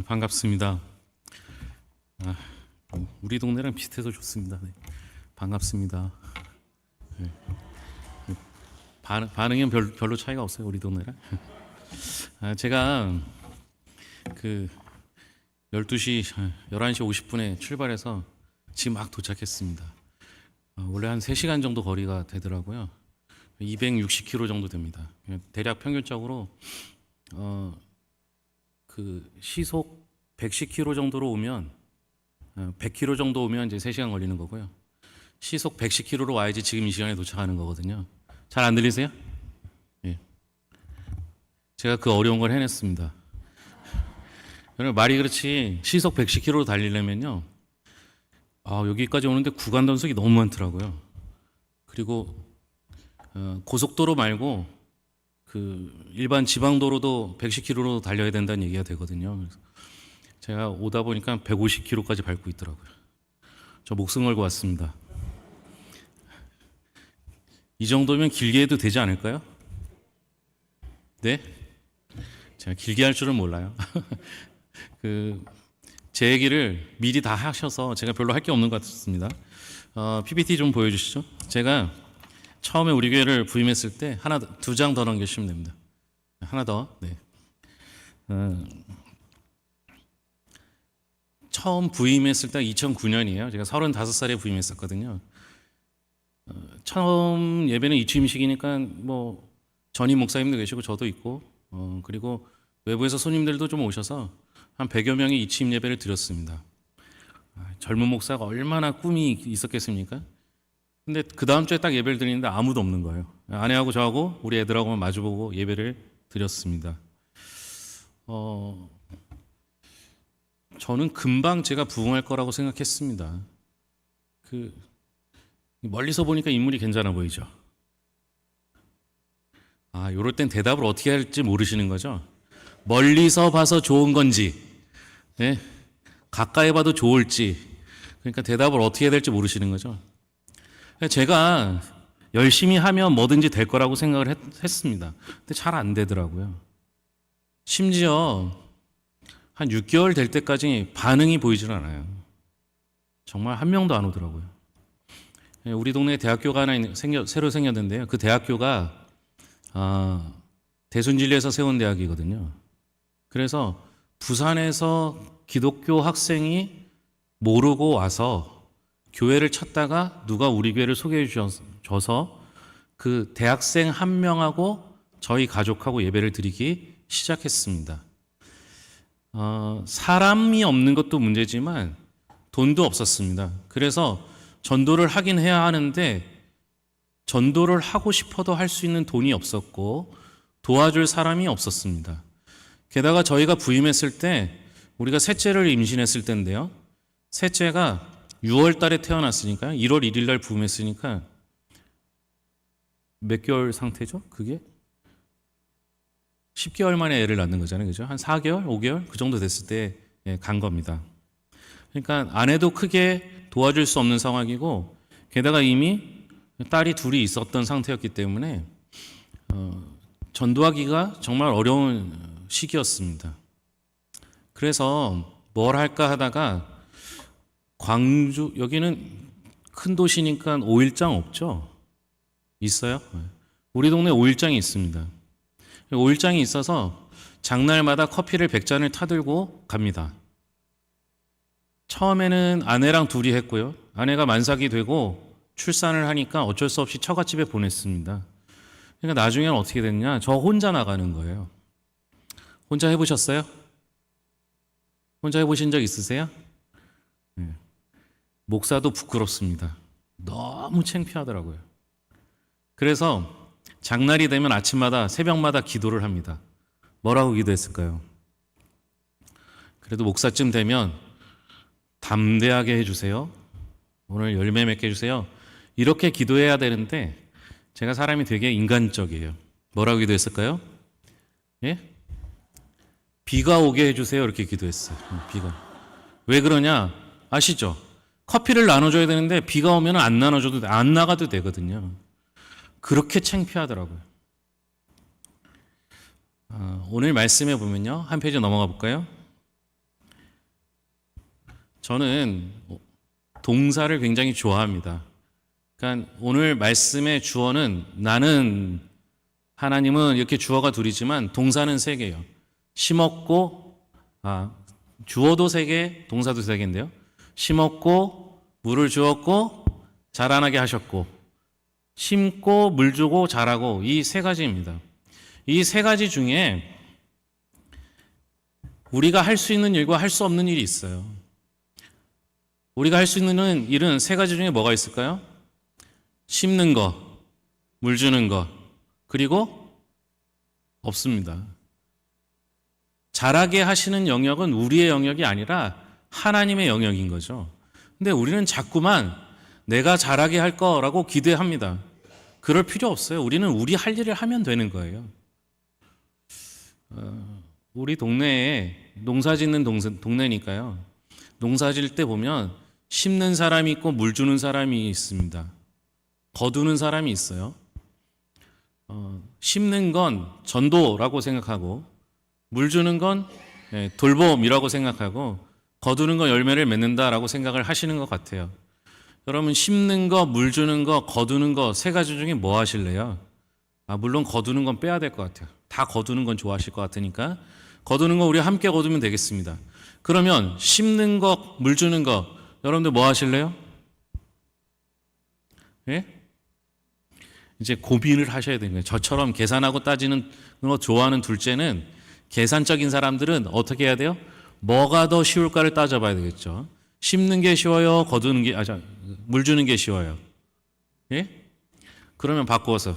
네, 반갑습니다. 아, 우리 동네랑 비슷해서 좋습니다. 네, 반갑습니다. 네, 반응은 별로 차이가 없어요. 우리 동네랑. 제가 그 12시, 11시 50분에 출발해서 지금 막 도착했습니다. 원래 한 3시간 정도 거리가 되더라고요. 260km 정도 됩니다. 대략 평균적으로 그 시속 110km 정도로 오면 100km 정도 오면 이제 3시간 걸리는 거고요. 시속 110km로 와야지 지금 이 시간에 도착하는 거거든요. 잘 안 들리세요? 예. 제가 그 어려운 걸 해냈습니다. 여러분 말이 그렇지 시속 110km로 달리려면요. 여기까지 오는데 구간 단속이 너무 많더라고요. 그리고 고속도로 말고 그 일반 지방도로도 110km로 달려야 된다는 얘기가 되거든요. 그래서 제가 오다 보니까 150km까지 밟고 있더라고요. 저 목숨 걸고 왔습니다. 이 정도면 길게 해도 되지 않을까요? 네? 제가 길게 할 줄은 몰라요. 제 얘기를 미리 다 하셔서 제가 별로 할 게 없는 것 같습니다. PPT 좀 보여주시죠. 제가 처음에 우리 교회를 부임했을 때 하나, 2장 더 넘기시면 됩니다. 하나 더. 네. 처음 부임했을 때 2009년이에요. 제가 35살에 부임했었거든요. 처음 예배는 이취임식이니까 뭐 전임 목사님도 계시고 저도 있고 그리고 외부에서 손님들도 좀 오셔서 한 100여 명이 이취임 예배를 드렸습니다. 젊은 목사가 얼마나 꿈이 있었겠습니까? 근데 그 다음 주에 딱 예배를 드리는데 아무도 없는 거예요. 아내하고 저하고 우리 애들하고만 마주보고 예배를 드렸습니다. 저는 금방 제가 부흥할 거라고 생각했습니다. 멀리서 보니까 인물이 괜찮아 보이죠? 요럴 땐 대답을 어떻게 할지 모르시는 거죠? 멀리서 봐서 좋은 건지, 네? 가까이 봐도 좋을지, 그러니까 대답을 어떻게 해야 될지 모르시는 거죠? 제가 열심히 하면 뭐든지 될 거라고 생각을 했습니다. 근데 잘 안 되더라고요. 심지어 한 6개월 될 때까지 반응이 보이질 않아요. 정말 한 명도 안 오더라고요. 우리 동네에 대학교가 하나 새로 생겼는데요. 그 대학교가 대순진리에서 세운 대학이거든요. 그래서 부산에서 기독교 학생이 모르고 와서 교회를 찾다가 누가 우리 교회를 소개해 주셔서 그 대학생 한 명하고 저희 가족하고 예배를 드리기 시작했습니다. 사람이 없는 것도 문제지만 돈도 없었습니다. 그래서 전도를 하긴 해야 하는데 전도를 하고 싶어도 할 수 있는 돈이 없었고 도와줄 사람이 없었습니다. 게다가 저희가 부임했을 때 우리가 셋째를 임신했을 때인데요. 셋째가 6월 달에 태어났으니까 1월 1일 날 부임했으니까 몇 개월 상태죠? 그게 10개월 만에 애를 낳는 거잖아요. 그죠? 한 4개월, 5개월 그 정도 됐을 때 간 겁니다. 그러니까 아내도 크게 도와줄 수 없는 상황이고 게다가 이미 딸이 둘이 있었던 상태였기 때문에 전도하기가 정말 어려운 시기였습니다. 그래서 뭘 할까 하다가 광주, 여기는 큰 도시니까 5일장 없죠? 있어요? 우리 동네 5일장이 있습니다. 5일장이 있어서 장날마다 커피를 100잔을 타들고 갑니다. 처음에는 아내랑 둘이 했고요. 아내가 만삭이 되고 출산을 하니까 어쩔 수 없이 처갓집에 보냈습니다. 그러니까 나중에는 어떻게 됐냐? 저 혼자 나가는 거예요. 혼자 해보셨어요? 혼자 해보신 적 있으세요? 네. 목사도 부끄럽습니다. 너무 창피하더라고요. 그래서 장날이 되면 아침마다 새벽마다 기도를 합니다. 뭐라고 기도했을까요? 그래도 목사쯤 되면 담대하게 해주세요. 오늘 열매 맺게 해주세요. 이렇게 기도해야 되는데 제가 사람이 되게 인간적이에요. 뭐라고 기도했을까요? 예? 비가 오게 해주세요. 이렇게 기도했어요. 비가. 왜 그러냐? 아시죠? 커피를 나눠줘야 되는데 비가 오면 안 나눠줘도 돼. 안 나가도 되거든요. 그렇게 창피하더라고요. 오늘 말씀에 보면요. 한 페이지 넘어가 볼까요? 저는 동사를 굉장히 좋아합니다. 그러니까 오늘 말씀의 주어는 나는, 하나님은 이렇게 주어가 둘이지만 동사는 세 개예요. 심었고, 주어도 세 개, 동사도 세 개인데요. 심었고, 물을 주었고, 자라나게 하셨고, 심고, 물 주고, 자라고, 이 세 가지입니다. 이 세 가지 중에 우리가 할 수 있는 일과 할 수 없는 일이 있어요. 우리가 할 수 있는 일은 세 가지 중에 뭐가 있을까요? 심는 거, 물 주는 거, 그리고 없습니다. 자라게 하시는 영역은 우리의 영역이 아니라 하나님의 영역인 거죠. 근데 우리는 자꾸만 내가 자라게 할 거라고 기대합니다. 그럴 필요 없어요. 우리는 우리 할 일을 하면 되는 거예요. 우리 동네에 농사 짓는 동네니까요. 농사 질 때 보면 심는 사람이 있고 물 주는 사람이 있습니다. 거두는 사람이 있어요. 심는 건 전도라고 생각하고, 물 주는 건 돌봄이라고 생각하고, 거두는 건 열매를 맺는다라고 생각을 하시는 것 같아요. 여러분, 심는 거, 물 주는 거, 거두는 거 세 가지 중에 뭐 하실래요? 물론 거두는 건 빼야 될 것 같아요. 다 거두는 건 좋아하실 것 같으니까 거두는 거 우리 함께 거두면 되겠습니다. 그러면 심는 거, 물 주는 거 여러분들 뭐 하실래요? 예? 이제 고민을 하셔야 되는 거예요. 저처럼 계산하고 따지는 거 좋아하는 둘째는, 계산적인 사람들은 어떻게 해야 돼요? 뭐가 더 쉬울까를 따져봐야 되겠죠. 심는 게 쉬워요? 거두는 게, 물 주는 게 쉬워요? 예? 그러면 바꾸어서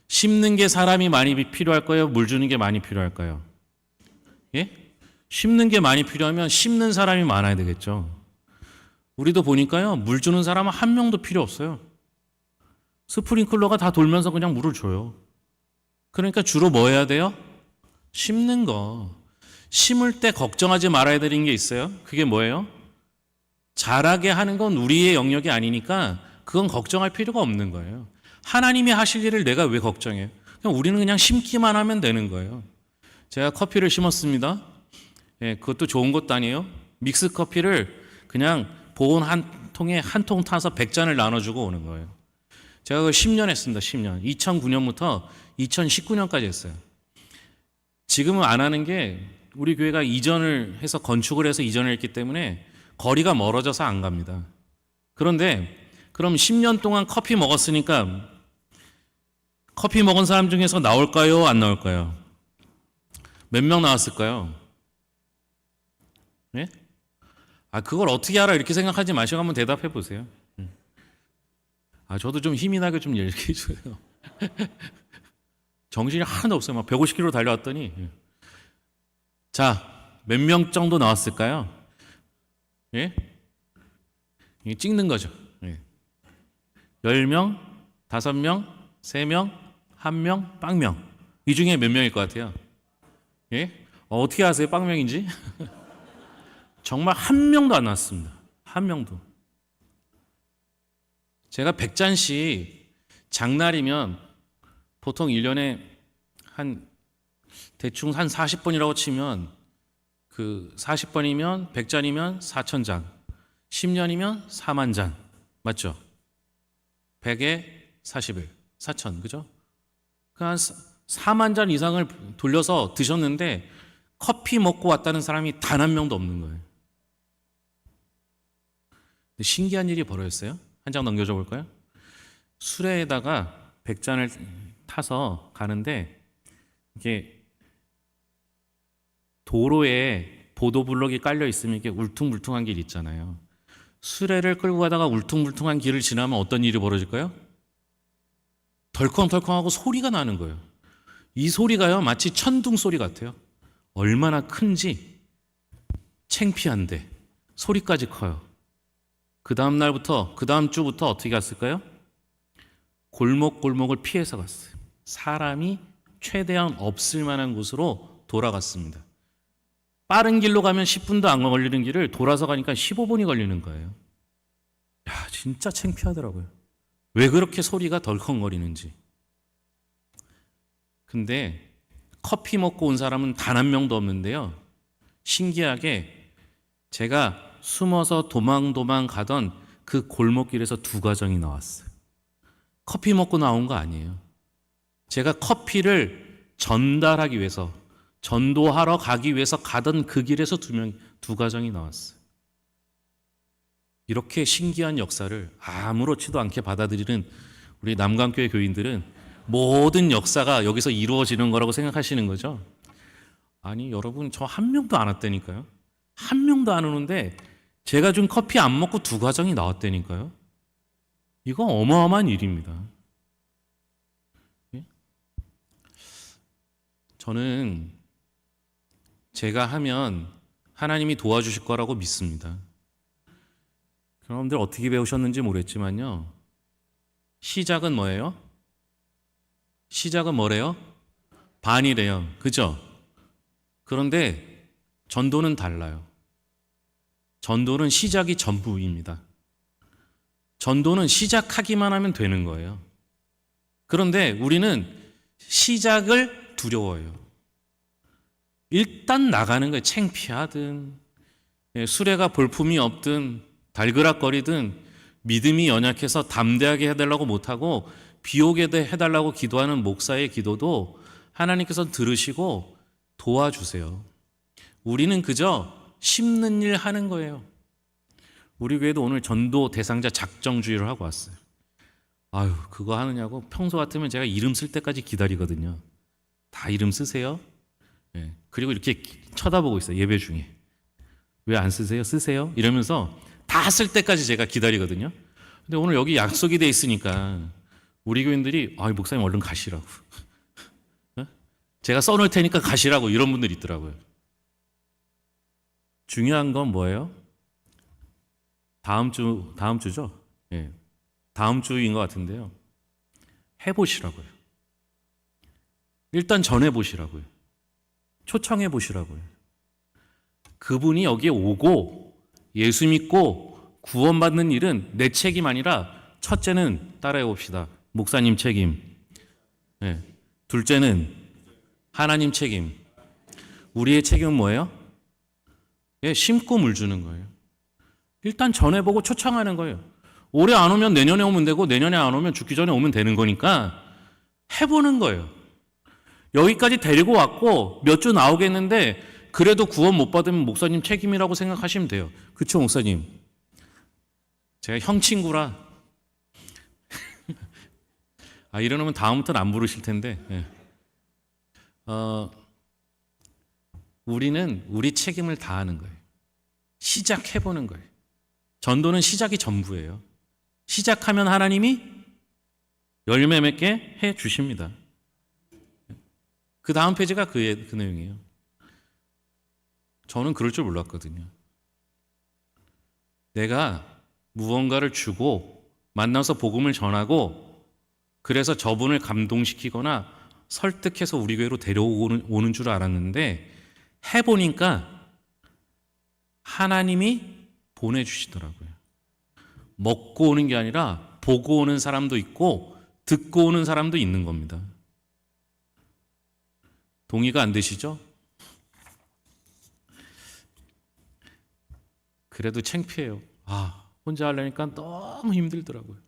심는 게 사람이 많이 필요할 거예요? 물 주는 게 많이 필요할까요? 예? 심는 게 많이 필요하면 심는 사람이 많아야 되겠죠. 우리도 보니까요, 물 주는 사람은 한 명도 필요 없어요. 스프링클러가 다 돌면서 그냥 물을 줘요. 그러니까 주로 뭐 해야 돼요? 심는 거. 심을 때 걱정하지 말아야 되는 게 있어요. 그게 뭐예요? 자라게 하는 건 우리의 영역이 아니니까 그건 걱정할 필요가 없는 거예요. 하나님이 하실 일을 내가 왜 걱정해요? 우리는 그냥 심기만 하면 되는 거예요. 제가 커피를 심었습니다. 그것도 좋은 것도 아니에요. 믹스 커피를 그냥 보온 한 통에 한 통 타서 100잔을 나눠주고 오는 거예요. 제가 그걸 10년 했습니다. 10년. 2009년부터 2019년까지 했어요. 지금은 안 하는 게, 우리 교회가 이전을 해서 건축을 해서 이전을 했기 때문에 거리가 멀어져서 안 갑니다. 그런데 그럼 10년 동안 커피 먹었으니까 커피 먹은 사람 중에서 나올까요? 안 나올까요? 몇 명 나왔을까요? 네? 그걸 어떻게 알아? 이렇게 생각하지 마시고 한번 대답해 보세요. 저도 좀 힘이 나게 좀 얘기해 줘요. 정신이 하나도 없어요. 막 150km 달려왔더니. 자, 몇 명 정도 나왔을까요? 예? 찍는 거죠. 예. 10명, 5명, 3명, 1명, 빵명. 이 중에 몇 명일 것 같아요? 예? 어떻게 아세요? 빵명인지? 정말 한 명도 안 나왔습니다. 한 명도. 제가 100잔씩 장날이면 보통 1년에 대충 한 40번이라고 치면, 그 40번이면 100잔이면 4,000잔, 10년이면 4만 잔, 맞죠? 100에 40일, 4,000, 그죠? 한 4만 잔 이상을 돌려서 드셨는데 커피 먹고 왔다는 사람이 단 한 명도 없는 거예요. 근데 신기한 일이 벌어졌어요. 한 장 넘겨줘 볼까요? 수레에다가 100잔을 타서 가는데, 이게 도로에 보도블럭이 깔려 있으면 이게 울퉁불퉁한 길 있잖아요. 수레를 끌고 가다가 울퉁불퉁한 길을 지나면 어떤 일이 벌어질까요? 덜컹덜컹하고 소리가 나는 거예요. 이 소리가요, 마치 천둥 소리 같아요. 얼마나 큰지 창피한데 소리까지 커요. 그 다음 날부터, 그 다음 주부터 어떻게 갔을까요? 골목골목을 피해서 갔어요. 사람이 최대한 없을 만한 곳으로 돌아갔습니다. 빠른 길로 가면 10분도 안 걸리는 길을 돌아서 가니까 15분이 걸리는 거예요. 진짜 창피하더라고요. 왜 그렇게 소리가 덜컹거리는지. 근데 커피 먹고 온 사람은 단 한 명도 없는데요. 신기하게 제가 숨어서 도망 가던 그 골목길에서 두 가정이 나왔어요. 커피 먹고 나온 거 아니에요. 제가 커피를 전달하기 위해서, 전도하러 가기 위해서 가던 그 길에서 두 가정이 나왔어요. 이렇게 신기한 역사를 아무렇지도 않게 받아들이는 우리 남강교회 교인들은 모든 역사가 여기서 이루어지는 거라고 생각하시는 거죠? 아니, 여러분, 저 한 명도 안 왔다니까요. 한 명도 안 오는데 제가 준 커피 안 먹고 두 가정이 나왔다니까요. 이거 어마어마한 일입니다. 저는 제가 하면 하나님이 도와주실 거라고 믿습니다. 여러분들 어떻게 배우셨는지 모르겠지만요. 시작은 뭐예요? 시작은 뭐래요? 반이래요. 그죠? 그런데 전도는 달라요. 전도는 시작이 전부입니다. 전도는 시작하기만 하면 되는 거예요. 그런데 우리는 시작을 두려워해요. 일단 나가는 거예요. 창피하든 수레가 볼품이 없든 달그락거리든 믿음이 연약해서 담대하게 해달라고 못하고 비오게 해달라고 기도하는 목사의 기도도 하나님께서 들으시고 도와주세요. 우리는 그저 심는 일 하는 거예요. 우리 교회도 오늘 전도 대상자 작정주의를 하고 왔어요. 아유, 그거 하느냐고. 평소 같으면 제가 이름 쓸 때까지 기다리거든요. 다 이름 쓰세요. 네. 그리고 이렇게 쳐다보고 있어요. 예배 중에. 왜 안 쓰세요? 쓰세요. 이러면서 다 쓸 때까지 제가 기다리거든요. 근데 오늘 여기 약속이 돼 있으니까 우리 교인들이 목사님 얼른 가시라고. 제가 써놓을 테니까 가시라고 이런 분들이 있더라고요. 중요한 건 뭐예요? 다음 주죠? 예. 다음 주인 것 같은데요. 해보시라고요. 일단 전해보시라고요. 초청해보시라고요. 그분이 여기에 오고 예수 믿고 구원받는 일은 내 책임 아니라 첫째는 따라해봅시다. 목사님 책임. 예. 둘째는 하나님 책임. 우리의 책임은 뭐예요? 예, 심고 물 주는 거예요. 일단 전해보고 초청하는 거예요. 올해 안 오면 내년에 오면 되고 내년에 안 오면 죽기 전에 오면 되는 거니까 해보는 거예요. 여기까지 데리고 왔고 몇 주 나오겠는데 그래도 구원 못 받으면 목사님 책임이라고 생각하시면 돼요. 그쵸, 목사님? 제가 형 친구라 이러면 다음부터는 안 부르실 텐데 우리는 우리 책임을 다하는 거예요. 시작해보는 거예요. 전도는 시작이 전부예요. 시작하면 하나님이 열매 맺게 해 주십니다. 그 다음 페이지가 그 내용이에요. 저는 그럴 줄 몰랐거든요. 내가 무언가를 주고 만나서 복음을 전하고 그래서 저분을 감동시키거나 설득해서 우리 교회로 데려오는 줄 알았는데 해보니까 하나님이 보내주시더라고요. 먹고 오는 게 아니라 보고 오는 사람도 있고 듣고 오는 사람도 있는 겁니다. 동의가 안 되시죠? 그래도 창피해요. 혼자 하려니까 너무 힘들더라고요.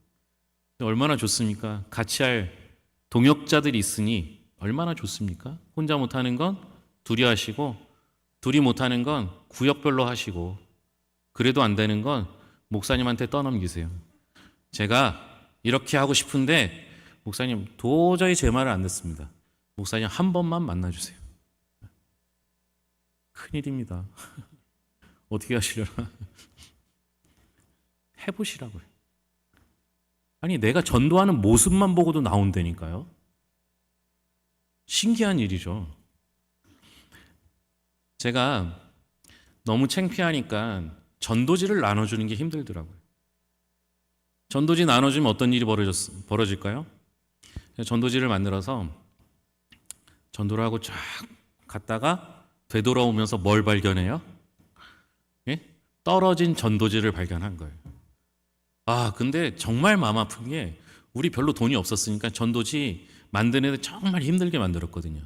얼마나 좋습니까? 같이 할 동역자들이 있으니 얼마나 좋습니까? 혼자 못하는 건 둘이 하시고 둘이 못하는 건 구역별로 하시고 그래도 안 되는 건 목사님한테 떠넘기세요. 제가 이렇게 하고 싶은데 목사님 도저히 제 말을 안 듣습니다. 목사님 한 번만 만나주세요. 큰일입니다. 어떻게 하시려나? 해보시라고요. 아니 내가 전도하는 모습만 보고도 나온다니까요. 신기한 일이죠. 제가 너무 창피하니까 전도지를 나눠주는 게 힘들더라고요. 전도지 나눠주면 어떤 일이 벌어질까요? 전도지를 만들어서 전도를 하고 쫙 갔다가 되돌아오면서 뭘 발견해요? 예? 떨어진 전도지를 발견한 거예요. 근데 정말 마음 아픈 게 우리 별로 돈이 없었으니까 전도지 만드는데 정말 힘들게 만들었거든요.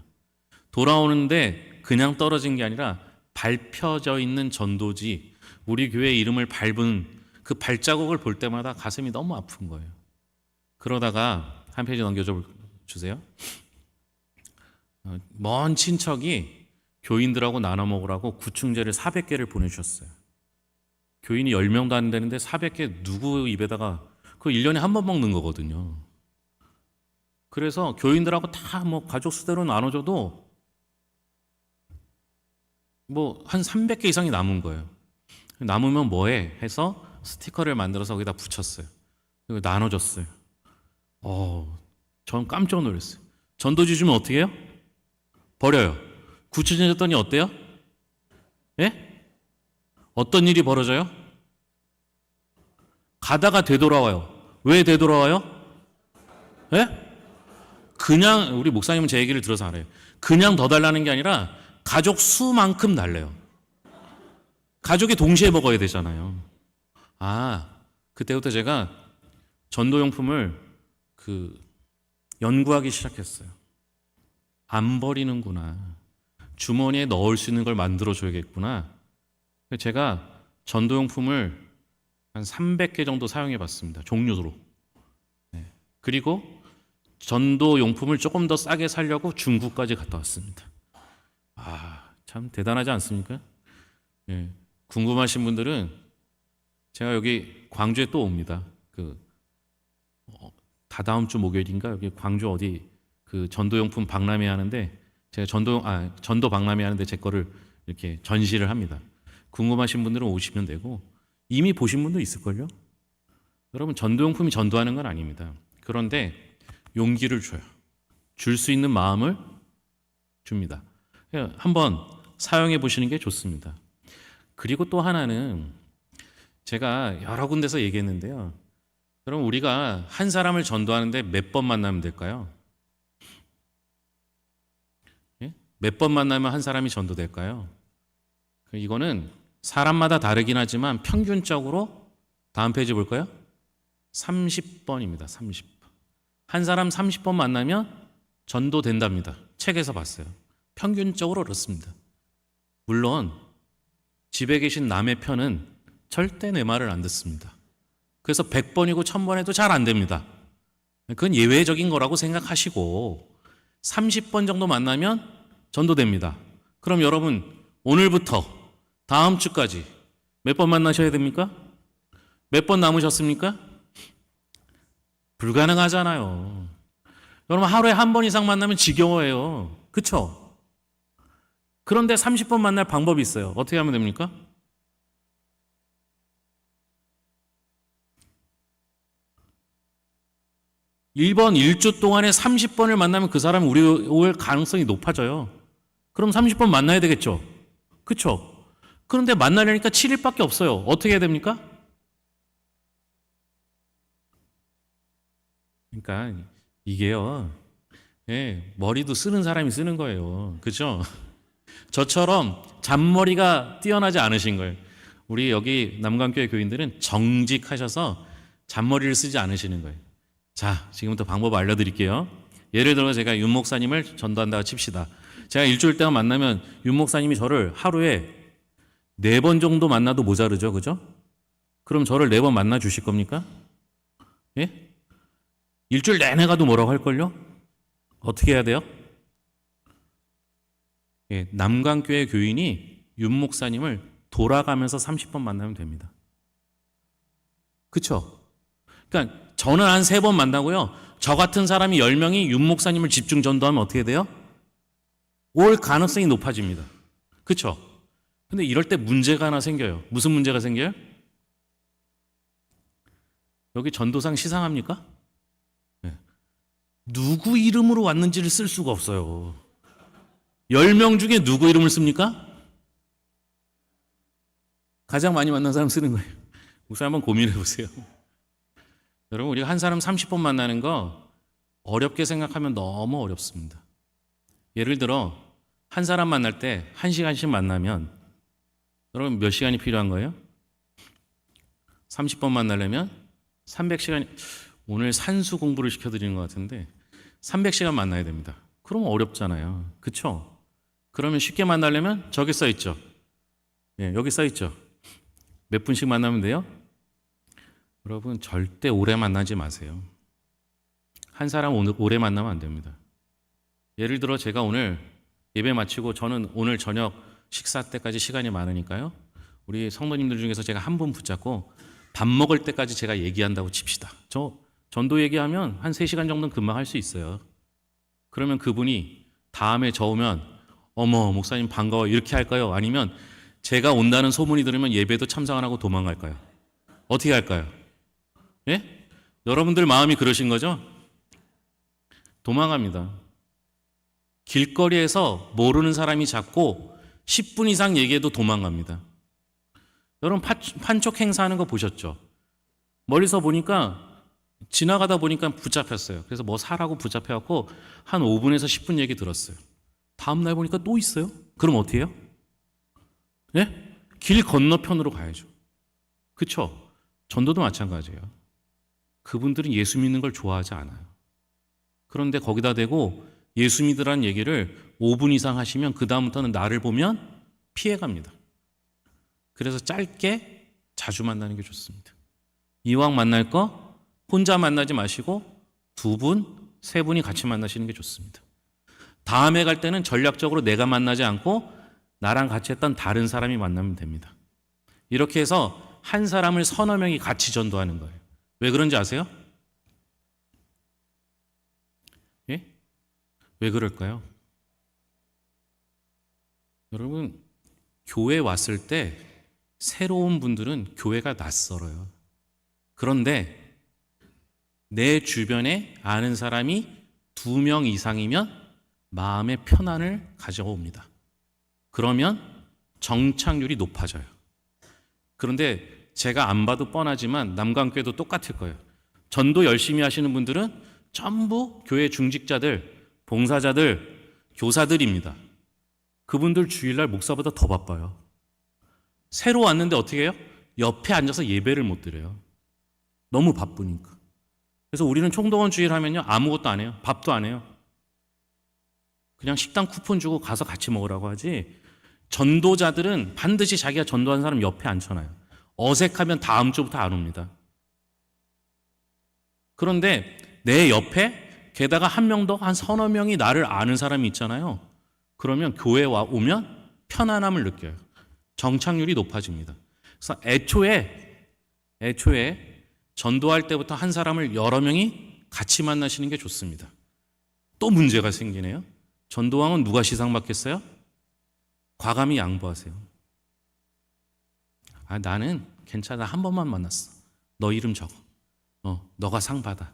돌아오는데 그냥 떨어진 게 아니라 밟혀져 있는 전도지, 우리 교회 이름을 밟은 그 발자국을 볼 때마다 가슴이 너무 아픈 거예요. 그러다가 한 페이지 넘겨줘 주세요. 먼 친척이 교인들하고 나눠 먹으라고 구충제를 400개를 보내주셨어요. 교인이 10명도 안 되는데 400개 누구 입에다가 그거 1년에 한 번 먹는 거거든요. 그래서 교인들하고 다 뭐 가족 수대로 나눠줘도 뭐 한 300개 이상이 남은 거예요. 남으면 뭐해? 해서 스티커를 만들어서 거기다 붙였어요. 그리고 나눠줬어요. 전 깜짝 놀랐어요. 전도지 주면 어떻게 해요? 버려요. 구충제 줬더니 어때요? 예? 어떤 일이 벌어져요? 가다가 되돌아와요. 왜 되돌아와요? 예? 그냥 우리 목사님은 제 얘기를 들어서 알아요. 그냥 더 달라는 게 아니라 가족 수만큼 달래요. 가족이 동시에 먹어야 되잖아요. 그때부터 제가 전도용품을 연구하기 시작했어요. 안 버리는구나. 주머니에 넣을 수 있는 걸 만들어 줘야겠구나. 제가 전도용품을 한 300개 정도 사용해 봤습니다. 종류로. 그리고 전도용품을 조금 더 싸게 사려고 중국까지 갔다 왔습니다. 참 대단하지 않습니까? 궁금하신 분들은 제가 여기 광주에 또 옵니다. 다다음 주 목요일인가 여기 광주 어디 전도용품 박람회 하는데 제가 전도 박람회 하는데 제 거를 이렇게 전시를 합니다. 궁금하신 분들은 오시면 되고 이미 보신 분도 있을걸요? 여러분 전도용품이 전도하는 건 아닙니다. 그런데 용기를 줘요. 줄 수 있는 마음을 줍니다. 한번 사용해 보시는 게 좋습니다. 그리고 또 하나는 제가 여러 군데서 얘기했는데요. 여러분 우리가 한 사람을 전도하는데 몇 번 만나면 될까요? 몇 번 만나면 한 사람이 전도될까요? 이거는 사람마다 다르긴 하지만 평균적으로 다음 페이지 볼까요? 30번입니다. 30번. 한 사람 30번 만나면 전도된답니다. 책에서 봤어요. 평균적으로 그렇습니다. 물론 집에 계신 남의 편은 절대 내 말을 안 듣습니다. 그래서 100번이고 1000번 해도 잘 안 됩니다. 그건 예외적인 거라고 생각하시고 30번 정도 만나면 전도됩니다. 그럼 여러분 오늘부터 다음 주까지 몇 번 만나셔야 됩니까? 몇 번 남으셨습니까? 불가능하잖아요. 여러분 하루에 한 번 이상 만나면 지겨워해요. 그렇죠? 그런데 30번 만날 방법이 있어요. 어떻게 하면 됩니까? 1번 1주 동안에 30번을 만나면 그 사람이 우리 올 가능성이 높아져요. 그럼 30번 만나야 되겠죠? 그렇죠? 그런데 만나려니까 7일밖에 없어요. 어떻게 해야 됩니까? 그러니까 이게요. 머리도 쓰는 사람이 쓰는 거예요. 그렇죠? 저처럼 잔머리가 뛰어나지 않으신 거예요. 우리 여기 남강교회 교인들은 정직하셔서 잔머리를 쓰지 않으시는 거예요. 자, 지금부터 방법 알려드릴게요. 예를 들어 제가 윤 목사님을 전도한다고 칩시다. 제가 일주일 동안 만나면 윤 목사님이 저를 하루에 4번 정도 만나도 모자르죠, 그죠? 그럼 저를 4번 만나 주실 겁니까? 예? 일주일 내내 가도 뭐라고 할걸요? 어떻게 해야 돼요? 남강교회 교인이 윤 목사님을 돌아가면서 30번 만나면 됩니다. 그쵸? 그러니까 저는 한 3번 만나고요. 저 같은 사람이 10명이 윤 목사님을 집중 전도하면 어떻게 돼요? 올 가능성이 높아집니다. 그쵸? 근데 이럴 때 문제가 하나 생겨요. 무슨 문제가 생겨요? 여기 전도상 시상합니까? 누구 이름으로 왔는지를 쓸 수가 없어요. 10명 중에 누구 이름을 씁니까? 가장 많이 만난 사람 쓰는 거예요. 목사 한번 고민해 보세요. 여러분 우리가 한 사람 30번 만나는 거 어렵게 생각하면 너무 어렵습니다. 예를 들어 한 사람 만날 때 1시간씩 만나면 여러분 몇 시간이 필요한 거예요? 30번 만나려면 300시간. 오늘 산수 공부를 시켜드리는 것 같은데 300시간 만나야 됩니다. 그러면 어렵잖아요. 그렇죠? 그러면 쉽게 만나려면 저기 써 있죠. 여기 써 있죠. 몇 분씩 만나면 돼요? 여러분 절대 오래 만나지 마세요. 한 사람 오래 만나면 안 됩니다. 예를 들어 제가 오늘 예배 마치고 저는 오늘 저녁 식사 때까지 시간이 많으니까요. 우리 성도님들 중에서 제가 한 분 붙잡고 밥 먹을 때까지 제가 얘기한다고 칩시다. 저 전도 얘기하면 한 3시간 정도는 금방 할 수 있어요. 그러면 그분이 다음에 저 오면 어머 목사님 반가워 이렇게 할까요? 아니면 제가 온다는 소문이 들으면 예배도 참석 안 하고 도망갈까요? 어떻게 할까요? 예? 여러분들 마음이 그러신 거죠? 도망갑니다. 길거리에서 모르는 사람이 잡고 10분 이상 얘기해도 도망갑니다. 여러분 판촉 행사하는 거 보셨죠? 멀리서 보니까 지나가다 보니까 붙잡혔어요. 그래서 뭐 사라고 붙잡혀갖고 한 5분에서 10분 얘기 들었어요. 다음날 보니까 또 있어요. 그럼 어떻게 해요? 예? 길 건너편으로 가야죠. 그렇죠? 전도도 마찬가지예요. 그분들은 예수 믿는 걸 좋아하지 않아요. 그런데 거기다 대고 예수 믿으라는 얘기를 5분 이상 하시면 그 다음부터는 나를 보면 피해갑니다. 그래서 짧게 자주 만나는 게 좋습니다. 이왕 만날 거 혼자 만나지 마시고 2분, 3분이 같이 만나시는 게 좋습니다. 다음에 갈 때는 전략적으로 내가 만나지 않고 나랑 같이 했던 다른 사람이 만나면 됩니다. 이렇게 해서 한 사람을 서너 명이 같이 전도하는 거예요. 왜 그런지 아세요? 예? 왜 그럴까요? 여러분, 교회 왔을 때 새로운 분들은 교회가 낯설어요. 그런데 내 주변에 아는 사람이 2명 이상이면 마음의 편안을 가져옵니다. 그러면 정착률이 높아져요. 그런데 제가 안 봐도 뻔하지만 남강교회도 똑같을 거예요. 전도 열심히 하시는 분들은 전부 교회 중직자들, 봉사자들, 교사들입니다. 그분들 주일날 목사보다 더 바빠요. 새로 왔는데 어떻게 해요? 옆에 앉아서 예배를 못 드려요. 너무 바쁘니까. 그래서 우리는 총동원 주일 하면요 아무것도 안 해요. 밥도 안 해요. 그냥 식당 쿠폰 주고 가서 같이 먹으라고 하지. 전도자들은 반드시 자기가 전도한 사람 옆에 앉혀놔요. 어색하면 다음 주부터 안 옵니다. 그런데 내 옆에 게다가 한 명 더 한 서너 명이 나를 아는 사람이 있잖아요. 그러면 교회에 오면 편안함을 느껴요. 정착률이 높아집니다. 그래서 애초에 전도할 때부터 한 사람을 여러 명이 같이 만나시는 게 좋습니다. 또 문제가 생기네요. 전도왕은 누가 시상받겠어요? 과감히 양보하세요. 나는 괜찮아. 한 번만 만났어. 너 이름 적어. 너가 상 받아.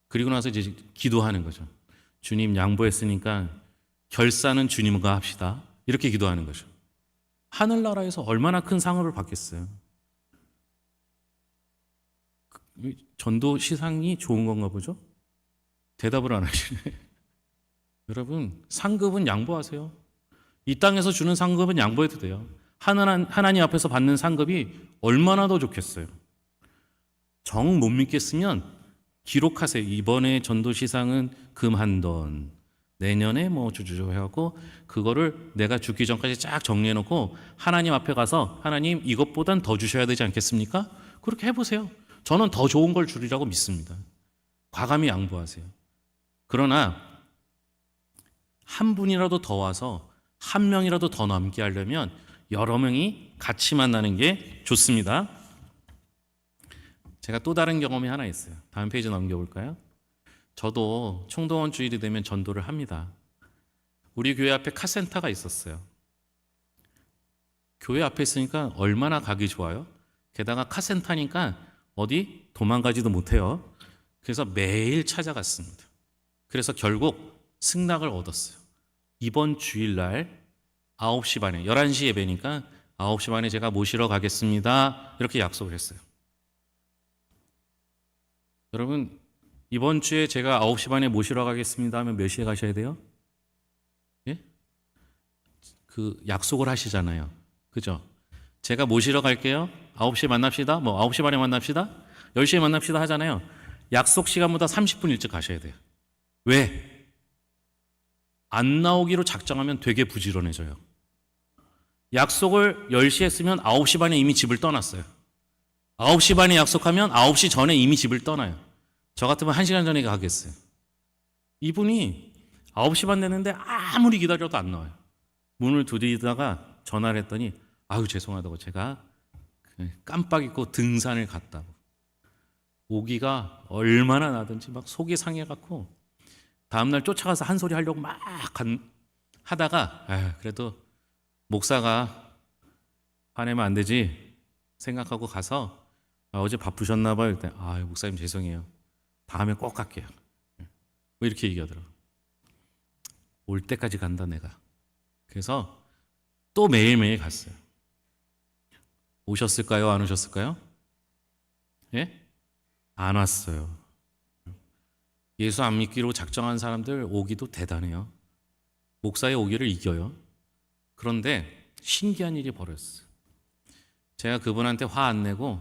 그리고 나서 이제 기도하는 거죠. 주님 양보했으니까 결산은 주님과 합시다. 이렇게 기도하는 거죠. 하늘나라에서 얼마나 큰 상을 받겠어요. 전도 시상이 좋은 건가 보죠? 대답을 안 하시네. 여러분 상급은 양보하세요. 이 땅에서 주는 상급은 양보해도 돼요. 하나님 앞에서 받는 상급이 얼마나 더 좋겠어요. 정 못 믿겠으면 기록하세요. 이번에 전도시상은 금 한 돈, 내년에 뭐 주주조 해갖고 그거를 내가 죽기 전까지 쫙 정리해놓고 하나님 앞에 가서 하나님 이것보단 더 주셔야 되지 않겠습니까? 그렇게 해보세요. 저는 더 좋은 걸 주리라고 믿습니다. 과감히 양보하세요. 그러나 한 분이라도 더 와서 한 명이라도 더 남게 하려면 여러 명이 같이 만나는 게 좋습니다. 제가 또 다른 경험이 하나 있어요. 다음 페이지 넘겨볼까요? 저도 총동원 주일이 되면 전도를 합니다. 우리 교회 앞에 카센터가 있었어요. 교회 앞에 있으니까 얼마나 가기 좋아요. 게다가 카센터니까 어디 도망가지도 못해요. 그래서 매일 찾아갔습니다. 그래서 결국 승낙을 얻었어요. 이번 주일날 9시 반에 11시 예배니까 9시 반에 제가 모시러 가겠습니다. 이렇게 약속을 했어요. 여러분 이번 주에 제가 9시 반에 모시러 가겠습니다 하면 몇 시에 가셔야 돼요? 예? 그 약속을 하시잖아요. 그죠? 제가 모시러 갈게요. 9시에 만납시다. 9시 반에 만납시다. 10시에 만납시다 하잖아요. 약속 시간보다 30분 일찍 가셔야 돼요. 왜? 안 나오기로 작정하면 되게 부지런해져요. 약속을 10시에 했으면 9시 반에 이미 집을 떠났어요. 9시 반에 약속하면 9시 전에 이미 집을 떠나요. 저 같으면 1시간 전에 가겠어요. 이분이 9시 반 됐는데 아무리 기다려도 안 나와요. 문을 두드리다가 전화를 했더니 아유 죄송하다고 제가 깜빡 잊고 등산을 갔다고. 오기가 얼마나 나든지 막 속이 상해갖고 다음날 쫓아가서 한 소리 하려고 막 하다가 그래도 목사가 화내면 안 되지 생각하고 가서 어제 바쁘셨나 봐요. 그때 목사님 죄송해요. 다음에 꼭 갈게요. 뭐 이렇게 얘기하더라고요. 올 때까지 간다 내가. 그래서 또 매일매일 갔어요. 오셨을까요? 안 오셨을까요? 예? 안 왔어요. 예수 안 믿기로 작정한 사람들 오기도 대단해요. 목사의 오기를 이겨요. 그런데 신기한 일이 벌어졌어요. 제가 그분한테 화 안 내고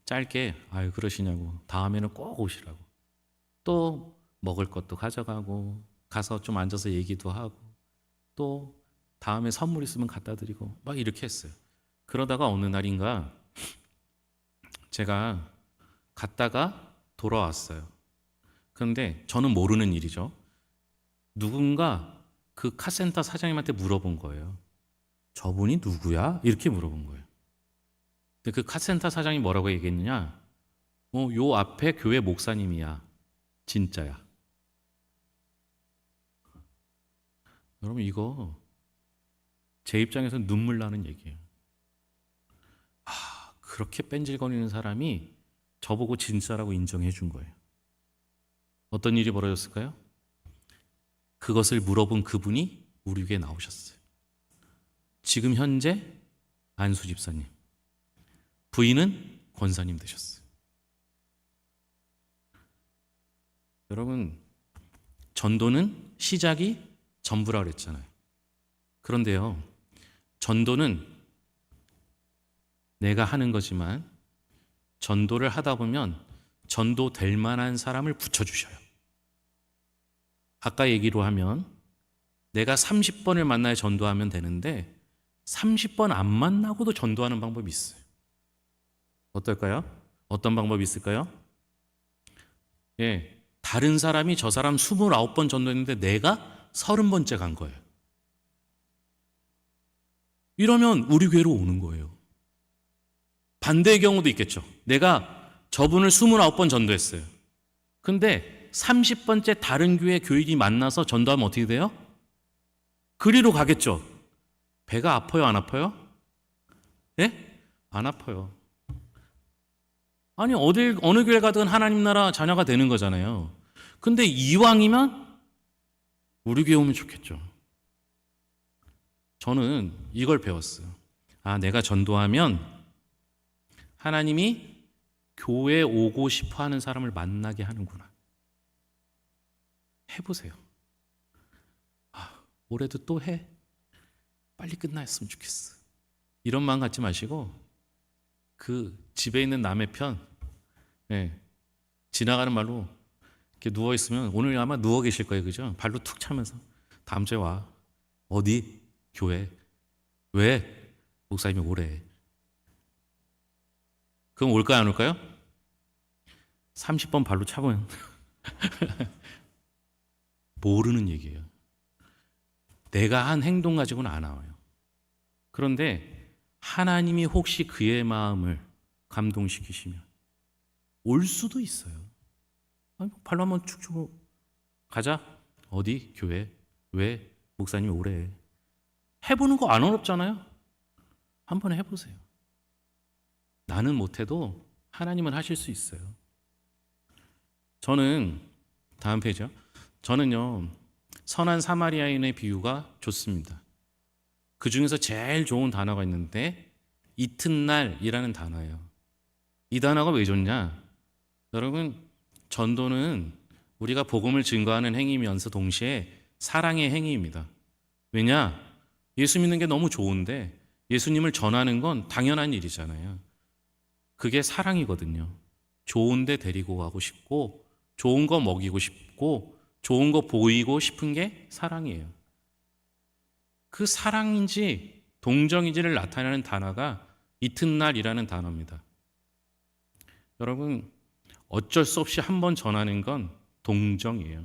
짧게 그러시냐고 다음에는 꼭 오시라고 또 먹을 것도 가져가고 가서 좀 앉아서 얘기도 하고 또 다음에 선물 있으면 갖다 드리고 막 이렇게 했어요. 그러다가 어느 날인가 제가 갔다가 돌아왔어요. 그런데 저는 모르는 일이죠. 누군가 그 카센터 사장님한테 물어본 거예요. 저분이 누구야? 이렇게 물어본 거예요. 근데 그 카센터 사장이 뭐라고 얘기했느냐? 요 앞에 교회 목사님이야. 진짜야. 여러분 이거 제 입장에서 눈물 나는 얘기예요. 그렇게 뺀질거리는 사람이 저보고 진짜라고 인정해 준 거예요. 어떤 일이 벌어졌을까요? 그것을 물어본 그분이 우리 교회에 나오셨어요. 지금 현재 안수 집사님, 부인은 권사님 되셨어요. 여러분, 전도는 시작이 전부라 그랬잖아요. 그런데요, 전도는 내가 하는 거지만 전도를 하다 보면 전도될 만한 사람을 붙여주셔요. 아까 얘기로 하면 내가 30번을 만나야 전도하면 되는데 30번 안 만나고도 전도하는 방법이 있어요. 어떨까요? 어떤 방법이 있을까요? 다른 사람이 저 사람 29번 전도했는데 내가 30번째 간 거예요. 이러면 우리 교회로 오는 거예요. 반대의 경우도 있겠죠. 내가 저분을 29번 전도했어요. 근데 30번째 다른 교회 교인이 만나서 전도하면 어떻게 돼요? 그리로 가겠죠. 배가 아파요, 안 아파요? 안 아파요. 아니 어느 교회 가든 하나님 나라 자녀가 되는 거잖아요. 근데 이왕이면 우리 교회 오면 좋겠죠. 저는 이걸 배웠어요. 내가 전도하면 하나님이 교회에 오고 싶어 하는 사람을 만나게 하는구나. 해보세요. 올해도 또 해. 빨리 끝났으면 좋겠어. 이런 마음 갖지 마시고 그 집에 있는 남의 편 지나가는 말로 이렇게 누워있으면 오늘 아마 누워 계실 거예요. 그죠? 발로 툭 차면서 다음 주에 와. 어디? 교회. 왜? 목사님이 오래. 그럼 올까요? 안 올까요? 30번 발로 차보면 모르는 얘기예요. 내가 한 행동 가지고는 안 나와요. 그런데 하나님이 혹시 그의 마음을 감동시키시면 올 수도 있어요. 발로 한번 축 주고 가자. 어디? 교회. 왜? 목사님이 오래. 해보는 거 안 어렵잖아요. 한번 해보세요. 나는 못해도 하나님은 하실 수 있어요. 저는 다음 페이지요. 저는요 선한 사마리아인의 비유가 좋습니다. 그 중에서 제일 좋은 단어가 있는데 이튿날이라는 단어예요. 이 단어가 왜 좋냐? 여러분, 전도는 우리가 복음을 증거하는 행위면서 동시에 사랑의 행위입니다. 왜냐? 예수 믿는 게 너무 좋은데 예수님을 전하는 건 당연한 일이잖아요. 그게 사랑이거든요. 좋은 데 데리고 가고 싶고 좋은 거 먹이고 싶고 좋은 거 보이고 싶은 게 사랑이에요. 그 사랑인지 동정이지를 나타내는 단어가 이튿날이라는 단어입니다. 여러분, 어쩔 수 없이 한 번 전하는 건 동정이에요.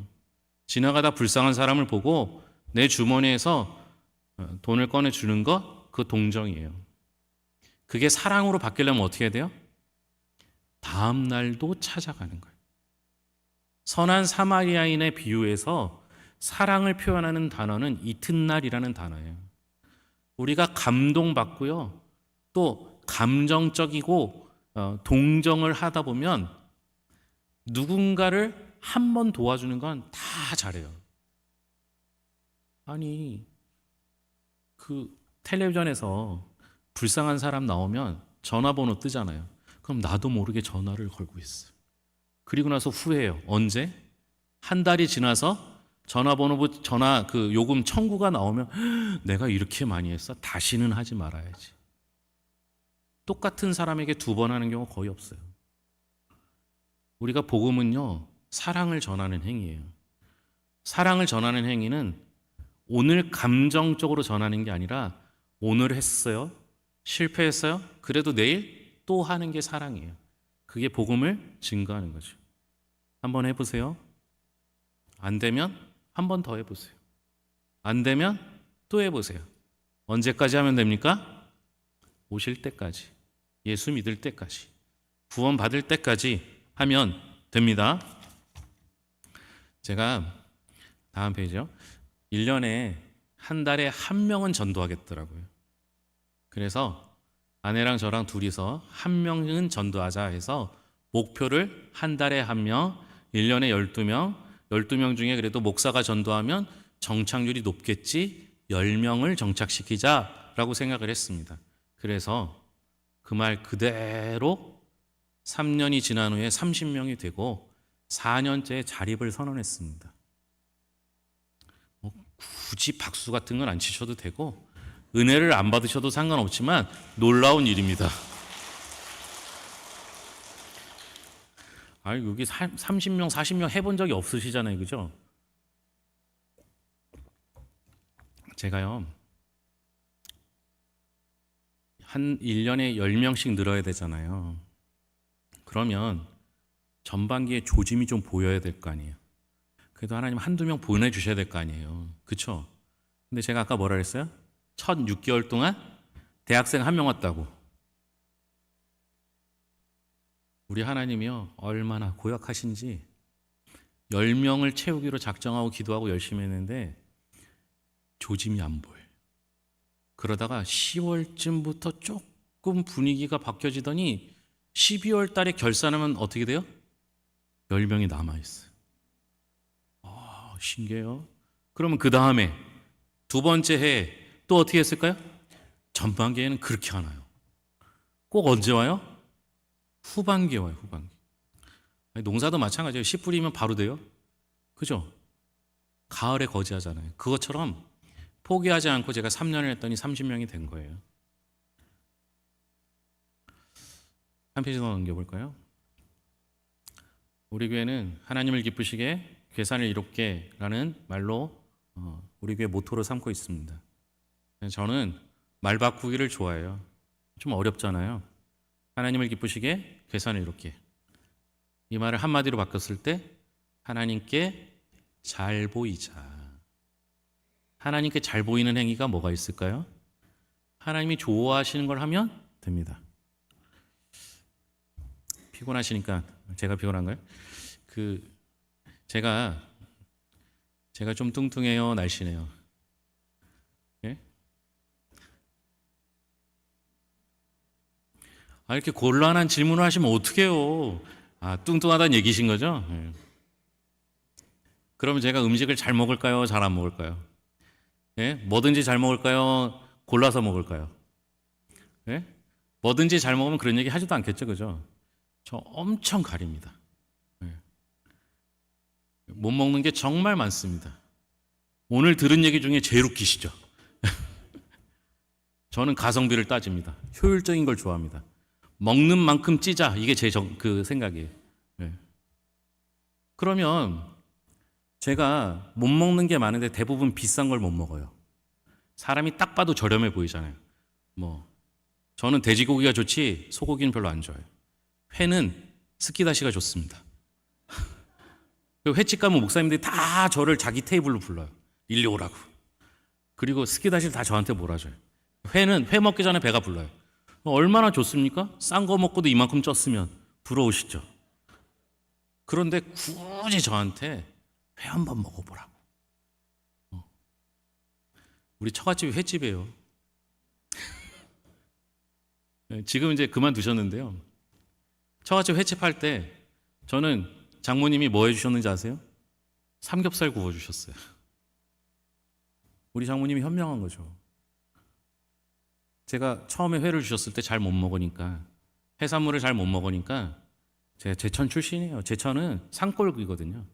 지나가다 불쌍한 사람을 보고 내 주머니에서 돈을 꺼내주는 것, 그 동정이에요. 그게 사랑으로 바뀌려면 어떻게 해야 돼요? 다음 날도 찾아가는 거예요. 선한 사마리아인의 비유에서 사랑을 표현하는 단어는 이튿날이라는 단어예요. 우리가 감동받고요, 또 감정적이고 동정을 하다 보면 누군가를 한 번 도와주는 건 다 잘해요. 아니, 그 텔레비전에서 불쌍한 사람 나오면 전화번호 뜨잖아요. 그럼 나도 모르게 전화를 걸고 있어요. 그리고 나서 후회해요. 언제? 한 달이 지나서 전화 그 요금 청구가 나오면 내가 이렇게 많이 했어? 다시는 하지 말아야지. 똑같은 사람에게 두 번 하는 경우 거의 없어요. 우리가 복음은요, 사랑을 전하는 행위예요. 사랑을 전하는 행위는 오늘 감정적으로 전하는 게 아니라 오늘 했어요, 실패했어요, 그래도 내일 또 하는 게 사랑이에요. 그게 복음을 증거하는 거죠. 한번 해보세요. 안 되면 한 번 더 해보세요. 안 되면 또 해보세요. 언제까지 하면 됩니까? 오실 때까지, 예수 믿을 때까지, 구원 받을 때까지 하면 됩니다. 제가 다음 페이지요. 1년에 한 달에 한 명은 전도하겠더라고요. 그래서 아내랑 저랑 둘이서 한 명은 전도하자 해서 목표를 한 달에 한 명, 1년에 12명, 12명 중에 그래도 목사가 전도하면 정착률이 높겠지, 10명을 정착시키자라고 생각을 했습니다. 그래서 그 말 그대로 3년이 지난 후에 30명이 되고 4년째 자립을 선언했습니다. 굳이 박수 같은 건 안 치셔도 되고 은혜를 안 받으셔도 상관없지만 놀라운 일입니다. 여기 30명, 40명 해본 적이 없으시잖아요, 그죠? 제가요, 한 1년에 10명씩 늘어야 되잖아요. 그러면 전반기에 조짐이 좀 보여야 될 거 아니에요. 그래도 하나님 한두 명 보내주셔야 될 거 아니에요. 그쵸? 근데 제가 아까 뭐라 그랬어요? 첫 6개월 동안 대학생 한 명 왔다고. 우리 하나님이요, 얼마나 고약하신지 10명을 채우기로 작정하고 기도하고 열심히 했는데 조짐이 안 보여요. 그러다가 10월쯤부터 조금 분위기가 바뀌어지더니 12월 달에 결산하면 어떻게 돼요? 10명이 남아있어요. 신기해요. 그러면 그 다음에 두 번째 해에 또 어떻게 했을까요? 전반기에는 그렇게 안 와요. 꼭 언제 와요? 후반기에 와요, 후반기. 농사도 마찬가지예요. 씨 뿌리면 바로 돼요. 그죠? 가을에 거지하잖아요. 그것처럼 포기하지 않고 제가 3년을 했더니 30명이 된 거예요. 한 페이지 더 넘겨볼까요? 우리 교회는 하나님을 기쁘시게 괴산을 이롭게 라는 말로 우리 교회 모토로 삼고 있습니다. 저는 말 바꾸기를 좋아해요. 좀 어렵잖아요. 하나님을 기쁘시게 괴산을 이롭게. 이 말을 한마디로 바꿨을 때 하나님께 잘 보이자. 하나님께 잘 보이는 행위가 뭐가 있을까요? 하나님이 좋아하시는 걸 하면 됩니다. 피곤하시니까 제가 피곤한가요? 제가 좀 뚱뚱해요, 날씬해요? 예? 이렇게 곤란한 질문을 하시면 어떡해요? 뚱뚱하다는 얘기신 거죠? 예. 그러면 제가 음식을 잘 먹을까요? 잘 안 먹을까요? 예? 뭐든지 잘 먹을까요? 골라서 먹을까요? 예? 뭐든지 잘 먹으면 그런 얘기 하지도 않겠죠, 그죠? 저 엄청 가립니다. 예. 못 먹는 게 정말 많습니다. 오늘 들은 얘기 중에 제일 웃기시죠? 저는 가성비를 따집니다. 효율적인 걸 좋아합니다. 먹는 만큼 찌자, 이게 제 생각이에요. 예. 그러면 제가 못 먹는 게 많은데 대부분 비싼 걸 못 먹어요. 사람이 딱 봐도 저렴해 보이잖아요. 뭐 저는 돼지고기가 좋지 소고기는 별로 안 좋아해요. 회는 스키다시가 좋습니다. 횟집 가면 목사님들이 다 저를 자기 테이블로 불러요. 일리 오라고. 그리고 스키다시를 다 저한테 몰아줘요. 회는 회 먹기 전에 배가 불러요. 얼마나 좋습니까? 싼 거 먹고도 이만큼 쪘으면 부러우시죠? 그런데 굳이 저한테 회 한번 먹어보라고. 우리 처갓집이 횟집이에요. 지금 이제 그만두셨는데요. 처갓집 횟집 할 때 저는 장모님이 뭐 해주셨는지 아세요? 삼겹살 구워주셨어요. 우리 장모님이 현명한 거죠. 제가 처음에 회를 주셨을 때 잘 못 먹으니까, 해산물을 잘 못 먹으니까, 제가 제천 출신이에요. 제천은 산골이거든요.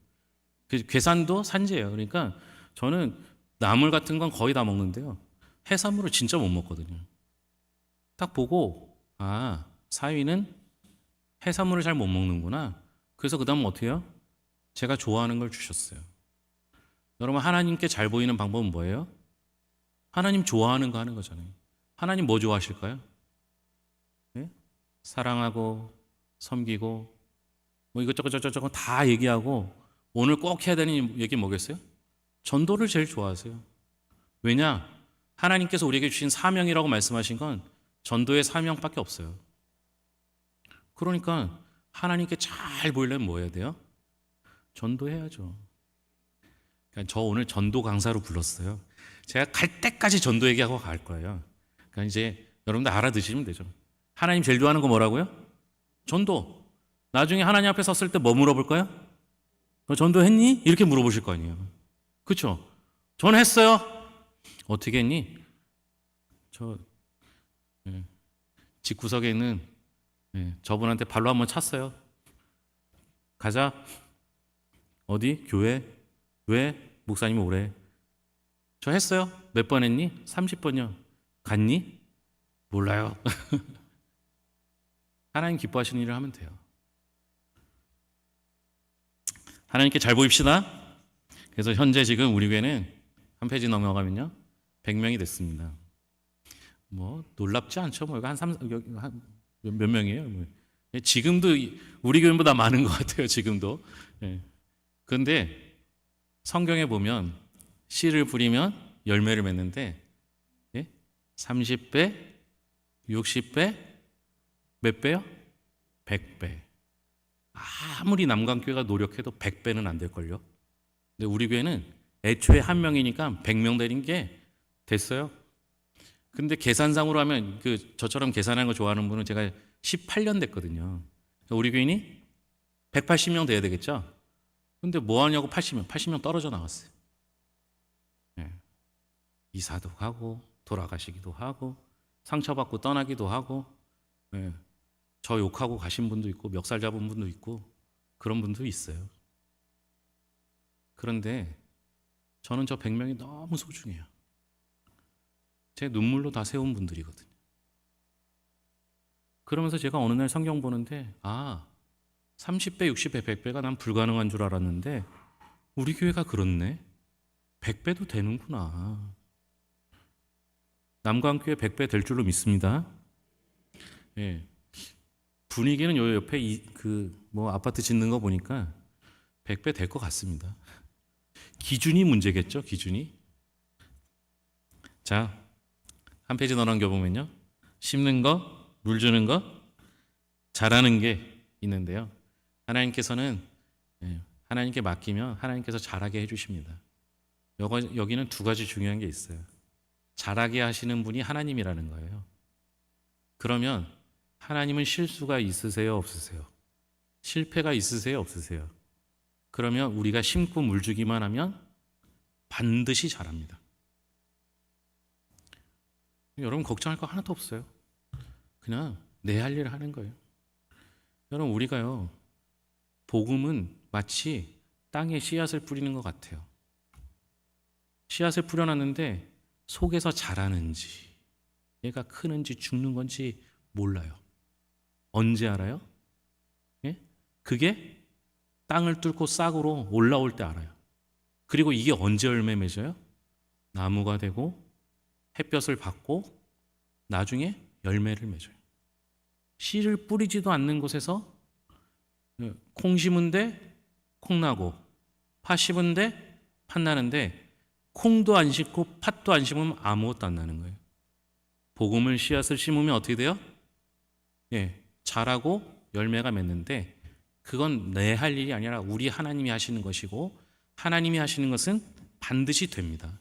괴산도 산지예요. 그러니까 저는 나물 같은 건 거의 다 먹는데요. 해산물을 진짜 못 먹거든요. 딱 보고, 아, 사위는 해산물을 잘 못 먹는구나. 그래서 그 다음 어떻게 해요? 제가 좋아하는 걸 주셨어요. 여러분, 하나님께 잘 보이는 방법은 뭐예요? 하나님 좋아하는 거 하는 거잖아요. 하나님 뭐 좋아하실까요? 네? 사랑하고 섬기고 뭐 이것저것 저것저것 다 얘기하고 오늘 꼭 해야 되는 얘기 뭐겠어요? 전도를 제일 좋아하세요. 왜냐? 하나님께서 우리에게 주신 사명이라고 말씀하신 건 전도의 사명밖에 없어요. 그러니까 하나님께 잘 보이려면 뭐 해야 돼요? 전도해야죠. 그러니까 저 오늘 전도 강사로 불렀어요. 제가 갈 때까지 전도 얘기하고 갈 거예요. 그러니까 이제 여러분들 알아두시면 되죠. 하나님 제일 좋아하는 거 뭐라고요? 전도. 나중에 하나님 앞에 섰을 때 뭐 물어볼까요? 너 전도했니? 이렇게 물어보실 거 아니에요. 그렇죠? 전 했어요. 어떻게 했니? 저 집구석에 있는 저분한테 발로 한번 찼어요. 가자. 어디? 교회? 왜? 목사님 오래. 저 했어요. 몇 번 했니? 30번이요. 갔니? 몰라요. 하나님 기뻐하시는 일을 하면 돼요. 하나님께 잘 보입시다. 그래서 현재 지금 우리 교회는 한 페이지 넘어가면요 100명이 됐습니다. 뭐 놀랍지 않죠? 뭐 몇 명이에요? 뭐. 지금도 우리 교회보다 많은 것 같아요. 지금도. 그런데 성경에 보면 씨를 뿌리면 열매를 맺는데 30배, 60배, 몇 배요? 100배. 아무리 남강교회가 노력해도 100배는 안 될걸요. 근데 우리 교회는 애초에 한 명이니까 100명 되는 게 됐어요. 근데 계산상으로 하면 저처럼 계산하는 거 좋아하는 분은 제가 18년 됐거든요. 우리 교인이 180명 돼야 되겠죠? 근데 뭐 하냐고 80명 떨어져 나갔어요. 이사도 가고 돌아가시기도 하고 상처받고 떠나기도 하고 저 욕하고 가신 분도 있고 멱살 잡은 분도 있고 그런 분도 있어요. 그런데 저는 저 100명이 너무 소중해요. 제 눈물로 다 세운 분들이거든요. 그러면서 제가 어느 날 성경 보는데 30배, 60배, 100배가 난 불가능한 줄 알았는데 우리 교회가 그렇네. 100배도 되는구나. 남강교회 100배 될 줄로 믿습니다. 분위기는 요 옆에 아파트 짓는 거 보니까 100배 될 것 같습니다. 기준이 문제겠죠, 기준이. 자, 한 페이지 더 넘겨보면요. 심는 거, 물 주는 거, 자라는 게 있는데요. 하나님께서는 하나님께 맡기면 하나님께서 자라게 해주십니다. 여기는 두 가지 중요한 게 있어요. 자라게 하시는 분이 하나님이라는 거예요. 그러면 하나님은 실수가 있으세요, 없으세요? 실패가 있으세요, 없으세요? 그러면 우리가 심고 물 주기만 하면 반드시 자랍니다. 여러분 걱정할 거 하나도 없어요. 그냥 내 할 일을 하는 거예요. 여러분 우리가요 복음은 마치 땅에 씨앗을 뿌리는 것 같아요. 씨앗을 뿌려놨는데 속에서 자라는지 얘가 크는지 죽는 건지 몰라요. 언제 알아요? 그게 땅을 뚫고 싹으로 올라올 때 알아요. 그리고 이게 언제 열매 맺어요? 나무가 되고 햇볕을 받고 나중에 열매를 맺어요. 씨를 뿌리지도 않는 곳에서 콩 심은데 콩 나고 팥 심은데 팥 나는데 콩도 안 심고 팥도 안 심으면 아무것도 안 나는 거예요. 복음을 씨앗을 심으면 어떻게 돼요? 자라고 열매가 맺는데 그건 내 할 일이 아니라 우리 하나님이 하시는 것이고 하나님이 하시는 것은 반드시 됩니다.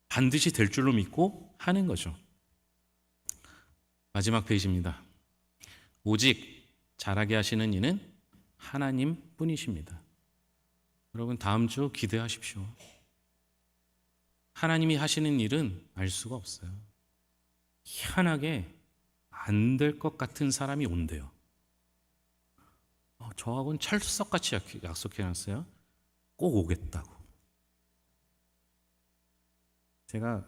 반드시 될 줄로 믿고 하는 거죠. 마지막 페이지입니다. 오직 자라게 하시는 이는 하나님 뿐이십니다. 여러분 다음 주 기대하십시오. 하나님이 하시는 일은 알 수가 없어요. 희한하게 안 될 것 같은 사람이 온대요. 저하고는 찰떡같이 약속해놨어요. 꼭 오겠다고. 제가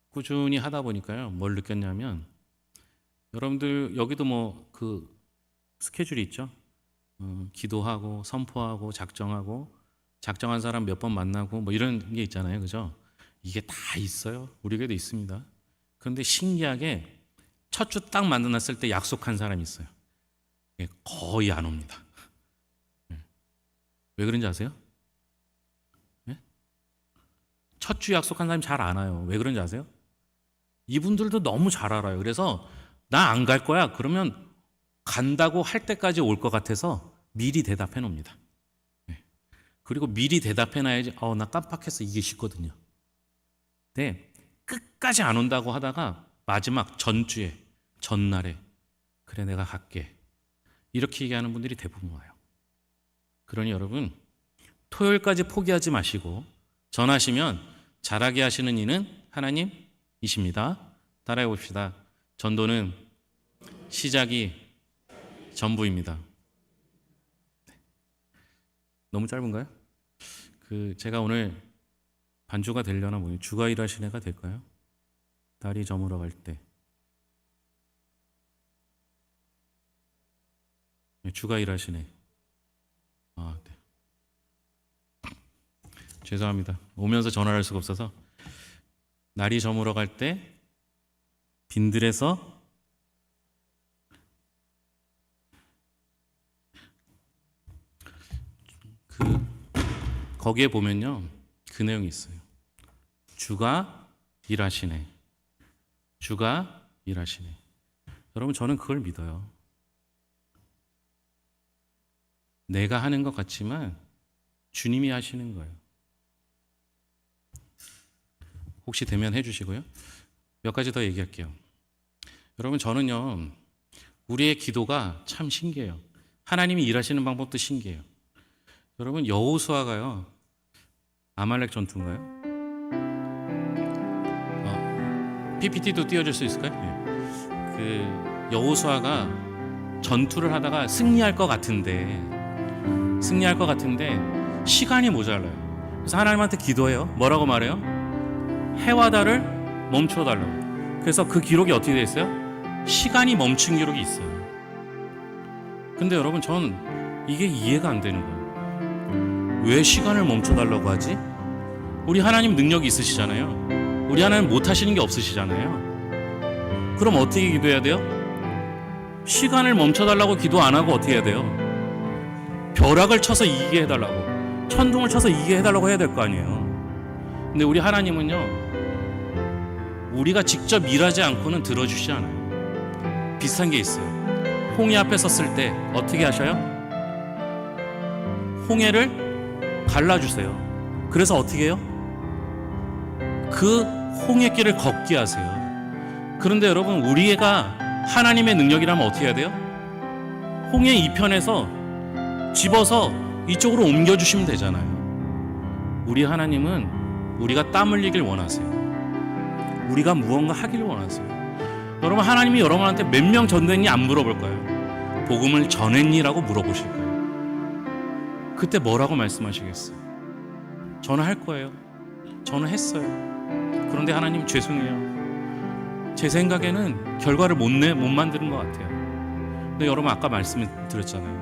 꾸준히 하다 보니까요, 뭘 느꼈냐면 여러분들 여기도 뭐 그 스케줄이 있죠. 기도하고 선포하고 작정한 사람 몇 번 만나고 뭐 이런 게 있잖아요, 그죠? 이게 다 있어요. 우리에게도 있습니다. 그런데 신기하게 첫 주 딱 만났을 때 약속한 사람이 있어요. 거의 안 옵니다. 왜 그런지 아세요? 첫 주 약속한 사람이 잘 안 와요. 왜 그런지 아세요? 이분들도 너무 잘 알아요. 그래서 나 안 갈 거야. 그러면 간다고 할 때까지 올 것 같아서 미리 대답해 놓습니다. 그리고 미리 대답해 놔야지 나 깜빡했어 이게 쉽거든요. 근데 끝까지 안 온다고 하다가 마지막 전주에 전날에 그래 내가 갈게 이렇게 얘기하는 분들이 대부분 와요. 그러니 여러분 토요일까지 포기하지 마시고 전하시면 잘하게 하시는 이는 하나님이십니다. 따라해 봅시다. 전도는 시작이 전부입니다. 너무 짧은가요? 제가 오늘 반주가 되려나 뭐예요? 주가 일하신 애가 될까요? 달이 저물어 갈 때. 주가 일하신 애. 네. 죄송합니다. 오면서 전화를 할 수가 없어서. 날이 저물어 갈 때 빈들에서 거기에 보면요 그 내용이 있어요. 주가 일하시네. 주가 일하시네. 여러분 저는 그걸 믿어요. 내가 하는 것 같지만 주님이 하시는 거예요. 혹시 되면 해주시고요. 몇 가지 더 얘기할게요. 여러분 저는요 우리의 기도가 참 신기해요. 하나님이 일하시는 방법도 신기해요. 여러분 여호수아가요 아말렉 전투인가요? PPT도 띄워줄 수 있을까요? 여호수아가 전투를 하다가 승리할 것 같은데 시간이 모자라요. 그래서 하나님한테 기도해요. 뭐라고 말해요? 해와 달을 멈춰 달라고. 그래서 그 기록이 어떻게 되어 있어요? 시간이 멈춘 기록이 있어요. 근데 여러분 전 이게 이해가 안 되는 거예요. 왜 시간을 멈춰달라고 하지? 우리 하나님 능력이 있으시잖아요. 우리 하나님 못하시는 게 없으시잖아요. 그럼 어떻게 기도해야 돼요? 시간을 멈춰달라고 기도 안 하고 어떻게 해야 돼요? 벼락을 쳐서 이기게 해달라고, 천둥을 쳐서 이기게 해달라고 해야 될 거 아니에요. 근데 우리 하나님은요 우리가 직접 일하지 않고는 들어주시지 않아요. 비슷한 게 있어요. 홍해 앞에 섰을 때 어떻게 하셔요? 홍해를 갈라주세요. 그래서 어떻게 해요? 그 홍해길을 걷게 하세요. 그런데 여러분 우리가 하나님의 능력이라면 어떻게 해야 돼요? 홍해 이편에서 집어서 이쪽으로 옮겨주시면 되잖아요. 우리 하나님은 우리가 땀 흘리길 원하세요. 우리가 무언가 하길 원하세요. 여러분 하나님이 여러분한테 몇 명 전도했니 안 물어볼 거예요. 복음을 전했니라고 물어보실 거예요. 그때 뭐라고 말씀하시겠어요? 저는 할 거예요. 저는 했어요. 그런데 하나님 죄송해요. 제 생각에는 결과를 못 만드는 것 같아요. 근데 여러분 아까 말씀드렸잖아요.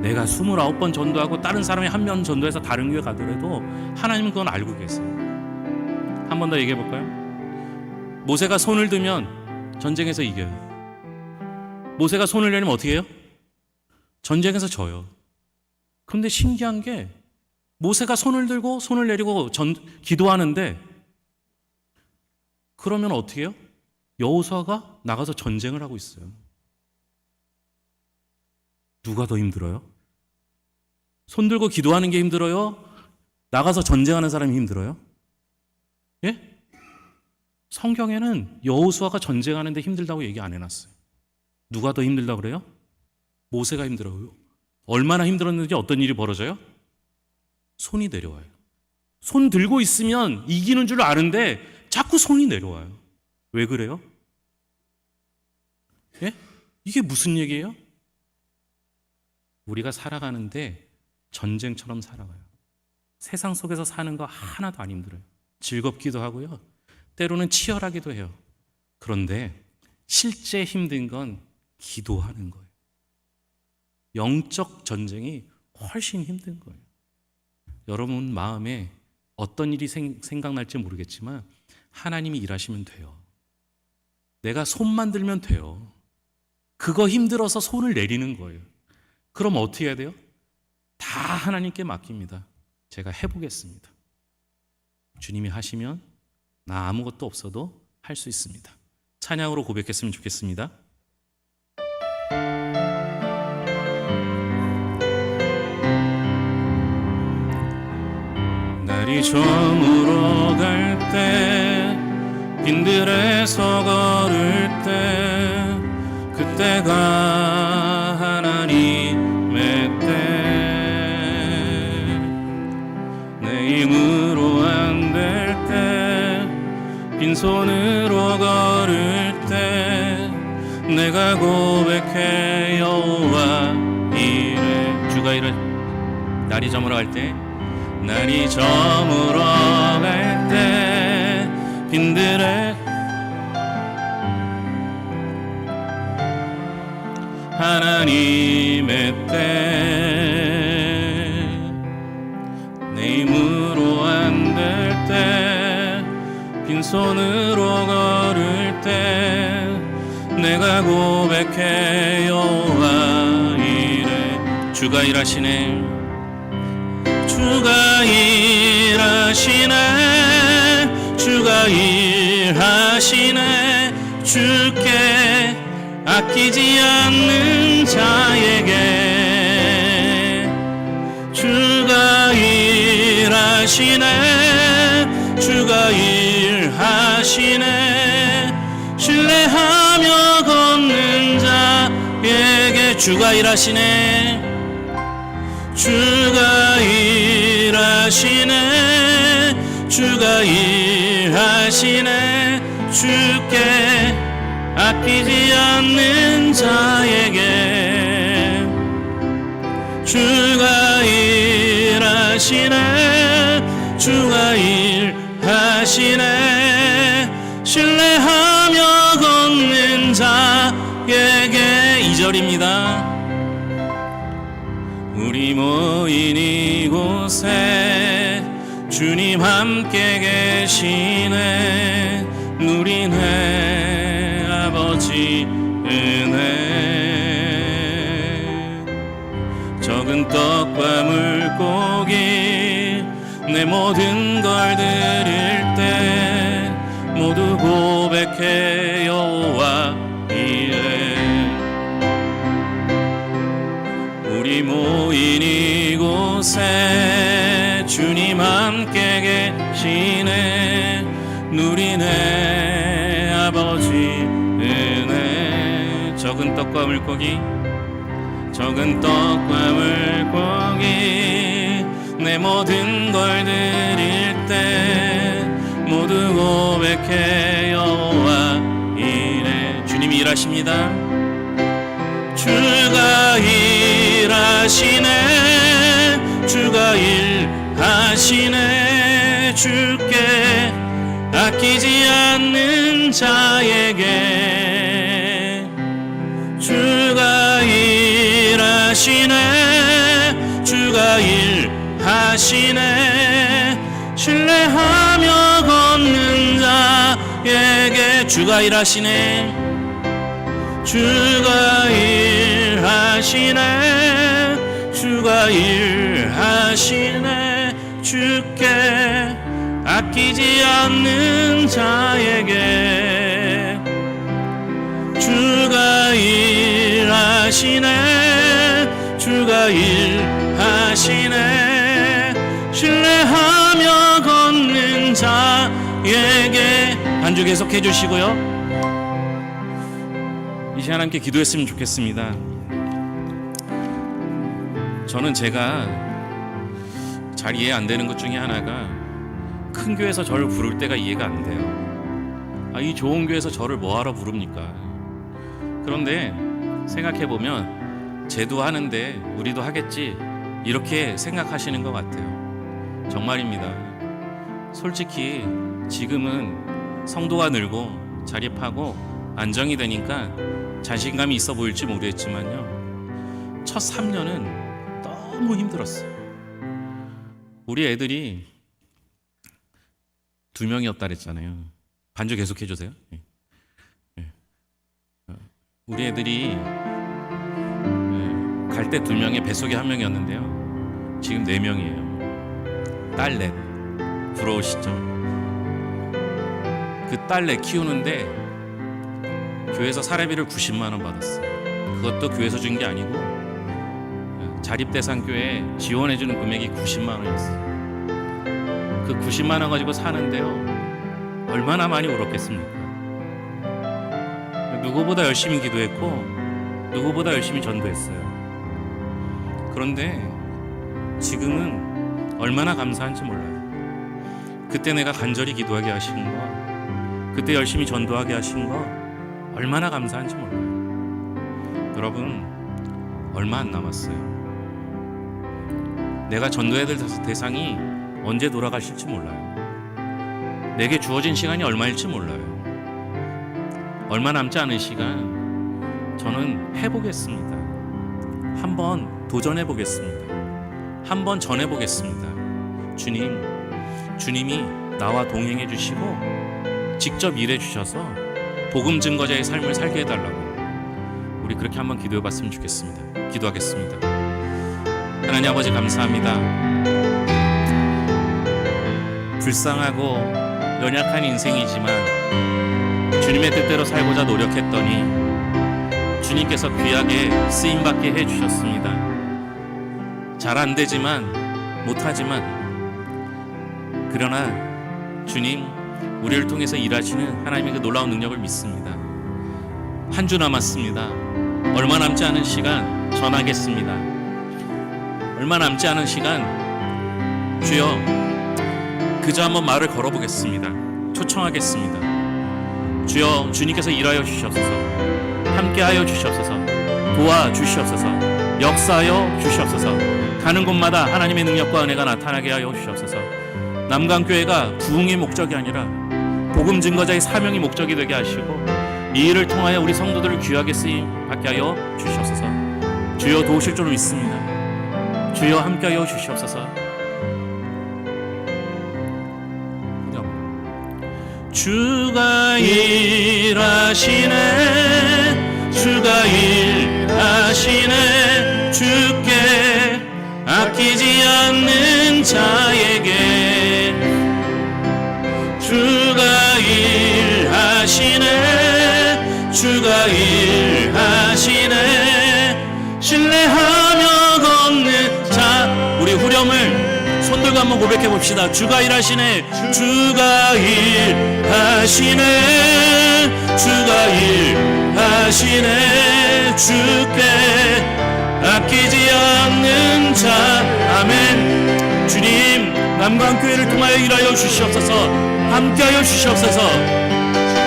내가 29번 전도하고 다른 사람이 1명 전도해서 다른 교회 가더라도 하나님은 그건 알고 계세요. 한 번 더 얘기해 볼까요? 모세가 손을 들면 전쟁에서 이겨요. 모세가 손을 내리면 어떻게 해요? 전쟁에서 져요. 그런데 신기한 게 모세가 손을 들고 손을 내리고 기도하는데 그러면 어떻게 해요? 여호수아가 나가서 전쟁을 하고 있어요. 누가 더 힘들어요? 손 들고 기도하는 게 힘들어요? 나가서 전쟁하는 사람이 힘들어요? 예? 성경에는 여호수아가 전쟁하는데 힘들다고 얘기 안 해놨어요. 누가 더 힘들다고 그래요? 모세가 힘들어요. 얼마나 힘들었는지 어떤 일이 벌어져요? 손이 내려와요. 손 들고 있으면 이기는 줄 아는데 자꾸 손이 내려와요. 왜 그래요? 예? 이게 무슨 얘기예요? 우리가 살아가는데 전쟁처럼 살아가요. 세상 속에서 사는 거 하나도 안 힘들어요. 즐겁기도 하고요. 때로는 치열하기도 해요. 그런데 실제 힘든 건 기도하는 거예요. 영적 전쟁이 훨씬 힘든 거예요. 여러분 마음에 어떤 일이 생각날지 모르겠지만 하나님이 일하시면 돼요. 내가 손만 들면 돼요. 그거 힘들어서 손을 내리는 거예요. 그럼 어떻게 해야 돼요? 다 하나님께 맡깁니다. 제가 해보겠습니다. 주님이 하시면 나 아무것도 없어도 할 수 있습니다. 찬양으로 고백했으면 좋겠습니다. 날이 저물어 갈 때 빈들에서 걸을 때 그때가 하나님의 때 내 힘으로 안 될 때 빈손으로 걸을 때 내가 고백해 여호와 이래 주가 이래 날이 저물어 갈 때 날이 저물어 갈 때 빈들에 하나님의 때 내 힘으로 안 될 때 빈손으로 걸을 때 내가 고백해 여호와 이래 주가 일하시네 주가 일하시네 주가 일하시네 주께 아끼지 않는 자에게 주가 일하시네 주가 일하시네 신뢰하며 걷는 자에게 주가 일하시네 주가 일하시네 주가 일하시네 주께 아끼지 않는 자에게 주가 일하시네 주가 일하시네 신뢰하며 걷는 자에게 2절입니다 우리 모인 이곳에 주님 함께 계시네 누리네 아버지 은혜 적은 떡과 물고기 내 모든 걸 드릴 때 모두 고백해 여호와 이래 우리 모인 이곳에 주님 함께 계시네 누리네 아버지 은혜 적은 떡과 물고기 적은 떡과 물고기 내 모든 걸 드릴 때 모두 고백해 여호와 이래 주님이 일하십니다 주가 일하시네 주가 일하시네 주께 아끼지 않는 자에게 주가 일하시네 주가 일하시네 신뢰하며 걷는 자에게 주가 일하시네. 주가 일하시네. 주가 일하시네. 주께 아끼지 않는 자에게 주가 일하시네. 주가 일하시네. 신뢰하며 걷는 자에게. 반주 계속해 주시고요. 이 시간 함께 기도했으면 좋겠습니다. 저는 제가 잘 이해 안 되는 것 중에 하나가, 큰 교회에서 저를 부를 때가 이해가 안 돼요. 이 좋은 교회에서 저를 뭐하러 부릅니까? 그런데 생각해보면 쟤도 하는데 우리도 하겠지, 이렇게 생각하시는 것 같아요. 정말입니다. 솔직히 지금은 성도가 늘고 자립하고 안정이 되니까 자신감이 있어 보일지 모르겠지만요, 첫 3년은 너무 힘들었어요. 우리 애들이 2명이었다 그랬잖아요. 반주 계속 해주세요. 우리 애들이 갈 때 2명에 뱃속에 1명이었는데요, 지금 4명이에요. 딸 넷. 부러우시죠? 그 딸 넷 키우는데 교회에서 사례비를 90만 원 받았어요. 그것도 교회에서 준 게 아니고 자립대상교회에 지원해주는 금액이 90만 원이었어요. 그 90만 원 가지고 사는데요, 얼마나 많이 울었겠습니까? 누구보다 열심히 기도했고 누구보다 열심히 전도했어요. 그런데 지금은 얼마나 감사한지 몰라요. 그때 내가 간절히 기도하게 하신 거, 그때 열심히 전도하게 하신 거 얼마나 감사한지 몰라요. 여러분, 얼마 안 남았어요. 내가 전도해야 될 대상이 언제 돌아가실지 몰라요. 내게 주어진 시간이 얼마일지 몰라요. 얼마 남지 않은 시간 저는 해보겠습니다. 한번 도전해보겠습니다. 한번 전해보겠습니다. 주님이 나와 동행해 주시고 직접 일해 주셔서 복음 증거자의 삶을 살게 해달라고, 우리 그렇게 한번 기도해 봤으면 좋겠습니다. 기도하겠습니다. 하나님 아버지, 감사합니다. 불쌍하고 연약한 인생이지만 주님의 뜻대로 살고자 노력했더니 주님께서 귀하게 쓰임받게 해주셨습니다. 잘 안 되지만, 못하지만, 그러나 주님, 우리를 통해서 일하시는 하나님의 그 놀라운 능력을 믿습니다. 한 주 남았습니다. 얼마 남지 않은 시간 전하겠습니다. 얼마 남지 않은 시간, 주여, 그저 한번 말을 걸어보겠습니다. 초청하겠습니다. 주여, 주님께서 일하여 주시옵소서, 함께하여 주시옵소서, 도와주시옵소서, 역사하여 주시옵소서. 가는 곳마다 하나님의 능력과 은혜가 나타나게 하여 주시옵소서. 남강교회가 부흥의 목적이 아니라 복음 증거자의 사명이 목적이 되게 하시고, 이 일을 통하여 우리 성도들을 귀하게 쓰임 받게 하여 주시옵소서. 주여, 도우실 줄 믿습니다. 주여, 함께하여 주시옵소서. 주가 일하시네. 주가 일하시네. 주께 아끼지 않는 자에게 주가 일하시네. 주가 일하시네. 신뢰하며 걷는 자, 우리 후렴을 손들고 한번 고백해 봅시다. 주가 일하시네. 주가 일하시네. 주가 일하시네. 주께 아끼지 않는 자. 아멘. 주님, 남강교회를 통하여 일하여 주시옵소서. 함께하여 주시옵소서.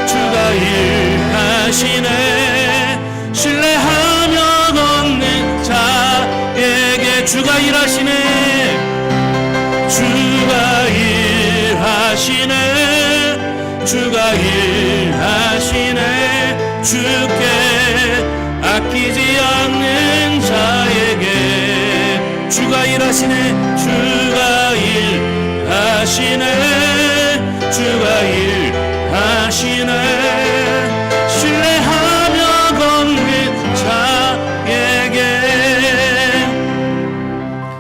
주가 일하시네. 신뢰하며 걷는 자에게 주가 일하시네. 주가 일하시네. 주가 일하시네. 주께 아끼지 않는 자에게 주가 일하시네. 주가 일하시네. 주가 일하시네.